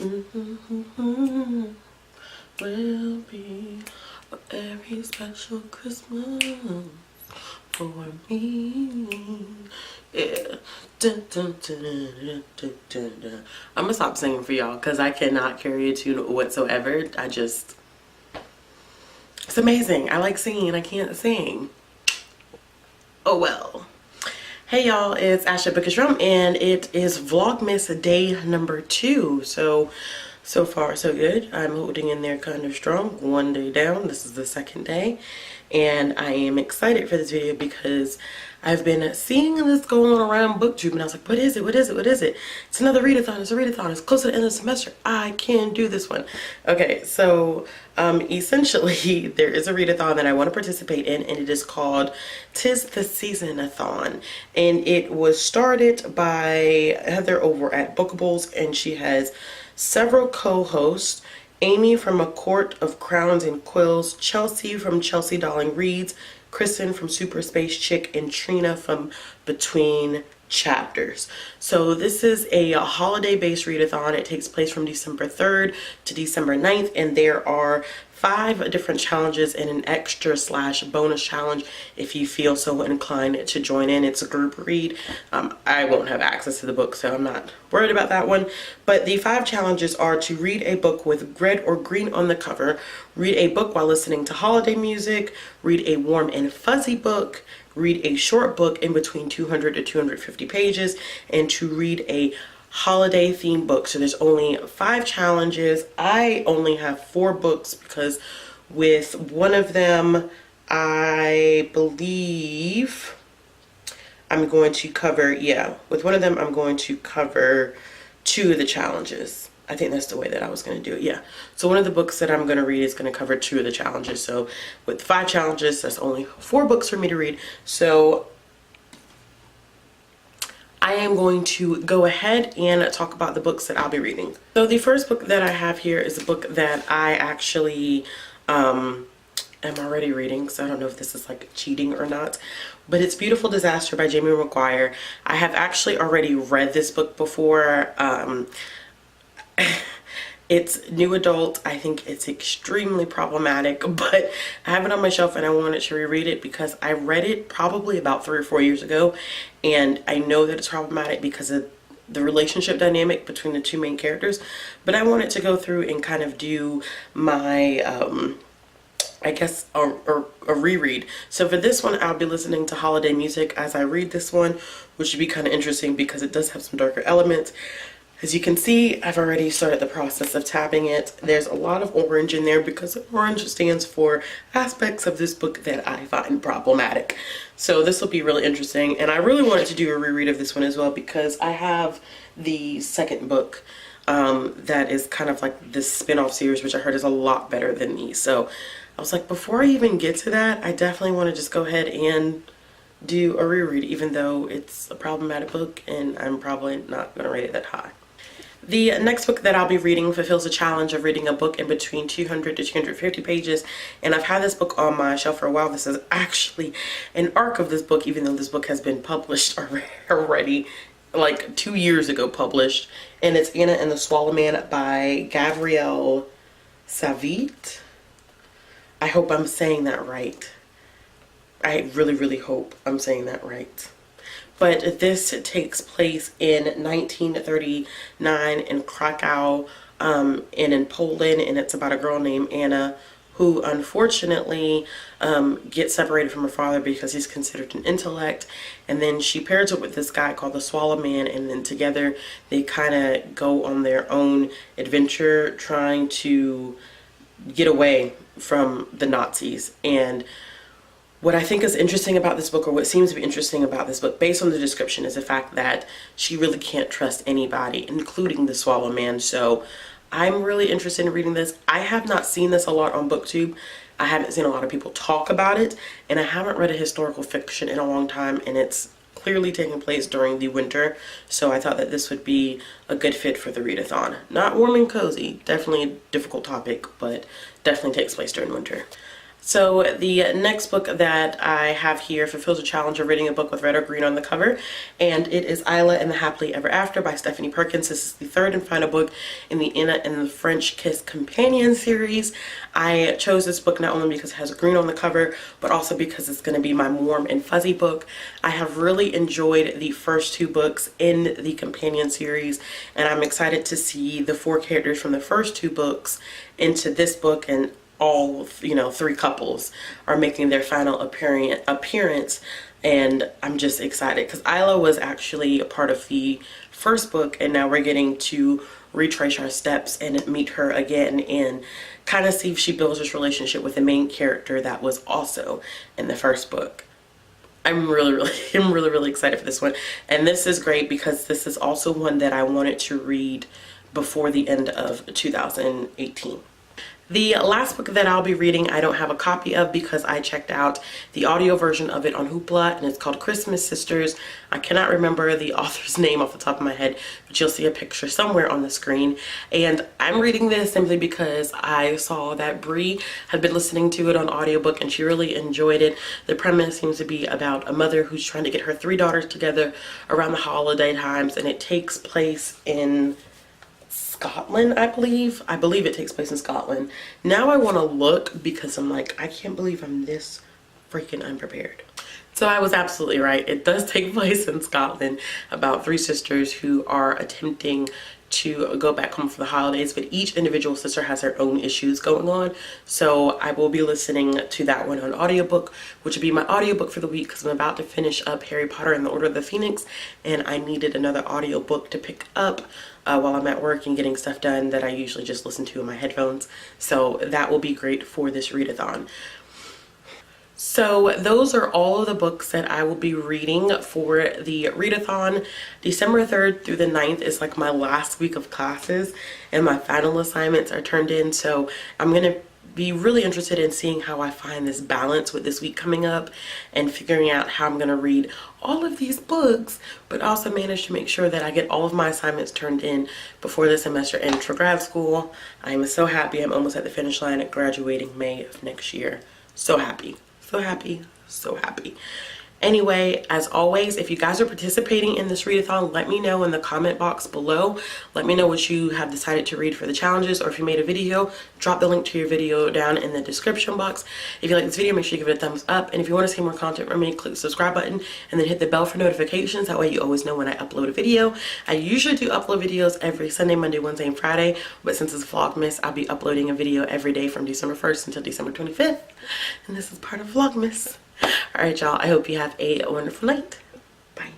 Mm-hmm. Will be a very special Christmas for me. Yeah. Dun, dun, dun, dun, dun, dun, dun. I'm gonna stop singing for y'all because I cannot carry a tune whatsoever. It's amazing. I like singing and I can't sing. Oh well. Hey y'all, it's Ashley Bookish Rum and it is Vlogmas day number 2. So far so good. I'm holding in there kind of strong. One day down. This is the second day. And I am excited for this video because I've been seeing this going on around BookTube and I was like, what is it? What is it? What is it? It's another readathon. It's a readathon. It's close to the end of the semester. I can do this one. Okay, so essentially there is a readathon that I want to participate in and it is called TisTheSeasonAthon. And it was started by Heather over at Bookables and she has several co-hosts. Amy from A Court of Crowns and Quills, Chelsea from Chelsea Darling Reads, Kristen from Super Space Chick, and Trina from Between Chapters. So this is a holiday-based readathon. It takes place from December 3rd to December 9th, and there are 5 different challenges and an extra / bonus challenge if you feel so inclined to join in. It's a group read. I won't have access to the book, so I'm not worried about that one. But the 5 challenges are to read a book with red or green on the cover, read a book while listening to holiday music, read a warm and fuzzy book, read a short book in between 200 to 250 pages, and to read a holiday themed book. So there's only 5 challenges. I only have 4 books because with one of them I believe I'm going to cover, with one of them I'm going to cover 2 of the challenges. I think that's the way that I was going to do it. Yeah. So one of the books that I'm going to read is going to cover 2 of the challenges. So with 5 challenges, that's only 4 books for me to read. So I am going to go ahead and talk about the books that I'll be reading. So the first book that I have here is a book that I actually am already reading, so I don't know if this is like cheating or not, but it's Beautiful Disaster by Jamie McGuire. I have actually already read this book before. It's new adult. I think it's extremely problematic, but I have it on my shelf and I wanted to reread it because I read it probably about 3 or 4 years ago, and I know that it's problematic because of the relationship dynamic between the 2 main characters, but I wanted to go through and kind of do my I guess a reread. So for this one I'll be listening to holiday music as I read this one, which should be kind of interesting because it does have some darker elements. As you can see, I've already started the process of tapping it. There's a lot of orange in there because orange stands for aspects of this book that I find problematic. So this will be really interesting. And I really wanted to do a reread of this one as well because I have the second book that is kind of like this spin-off series, which I heard is a lot better than these. So I was like, before I even get to that, I definitely want to just go ahead and do a reread, even though it's a problematic book and I'm probably not going to rate it that high. The next book that I'll be reading fulfills the challenge of reading a book in between 200 to 250 pages, and I've had this book on my shelf for a while. This is actually an arc of this book, even though this book has been published already, like 2 years ago published, and it's Anna and the Swallow Man by Gabrielle Savit. I hope I'm saying that right. I really, really hope I'm saying that right. But this takes place in 1939 in Krakow and in Poland, and it's about a girl named Anna who unfortunately gets separated from her father because he's considered an intellect, and then she pairs up with this guy called the Swallow Man, and then together they kind of go on their own adventure trying to get away from the Nazis. And what I think is interesting about this book, or what seems to be interesting about this book, based on the description, is the fact that she really can't trust anybody, including the Swallow Man. So I'm really interested in reading this. I have not seen this a lot on BookTube. I haven't seen a lot of people talk about it, and I haven't read a historical fiction in a long time, and it's clearly taking place during the winter. So I thought that this would be a good fit for the readathon. Not warm and cozy, definitely a difficult topic, but definitely takes place during winter. So the next book that I have here fulfills a challenge of reading a book with red or green on the cover, and it is Isla and the Happily Ever After by Stephanie Perkins. This is the third and final book in the Anna and the French Kiss Companion series. I chose this book not only because it has green on the cover, but also because it's going to be my warm and fuzzy book. I have really enjoyed the first two books in the companion series, and I'm excited to see the four characters from the first two books into this book, and all, you know, three couples are making their final appearance, and I'm just excited because Isla was actually a part of the first book, and now we're getting to retrace our steps and meet her again and kind of see if she builds this relationship with the main character that was also in the first book. I'm really excited for this one, and this is great because this is also one that I wanted to read before the end of 2018. The last book that I'll be reading, I don't have a copy of because I checked out the audio version of it on Hoopla, and it's called Christmas Sisters. I cannot remember the author's name off the top of my head, but you'll see a picture somewhere on the screen. And I'm reading this simply because I saw that Bree had been listening to it on audiobook and she really enjoyed it. The premise seems to be about a mother who's trying to get her three daughters together around the holiday times, and it takes place in Scotland, I believe. I believe it takes place in Scotland. Now I want to look because I'm like, I can't believe I'm this freaking unprepared. So I was absolutely right. It does take place in Scotland about three sisters who are attempting to go back home for the holidays, but each individual sister has their own issues going on. So I will be listening to that one on audiobook, which will be my audiobook for the week because I'm about to finish up Harry Potter and the Order of the Phoenix, and I needed another audiobook to pick up while I'm at work and getting stuff done that I usually just listen to in my headphones. So that will be great for this readathon. So those are all of the books that I will be reading for the readathon. December 3rd through the 9th is like my last week of classes and my final assignments are turned in. So I'm going to be really interested in seeing how I find this balance with this week coming up and figuring out how I'm going to read all of these books, but also manage to make sure that I get all of my assignments turned in before the semester ends for grad school. I am so happy. I'm almost at the finish line at graduating May of next year. So happy. So happy, so happy. Anyway, as always, if you guys are participating in this readathon, let me know in the comment box below. Let me know what you have decided to read for the challenges, or if you made a video, drop the link to your video down in the description box. If you like this video, make sure you give it a thumbs up. And if you want to see more content from me, click the subscribe button and then hit the bell for notifications. That way you always know when I upload a video. I usually do upload videos every Sunday, Monday, Wednesday, and Friday. But since it's Vlogmas, I'll be uploading a video every day from December 1st until December 25th. And this is part of Vlogmas. Alright y'all, I hope you have a wonderful night. Bye.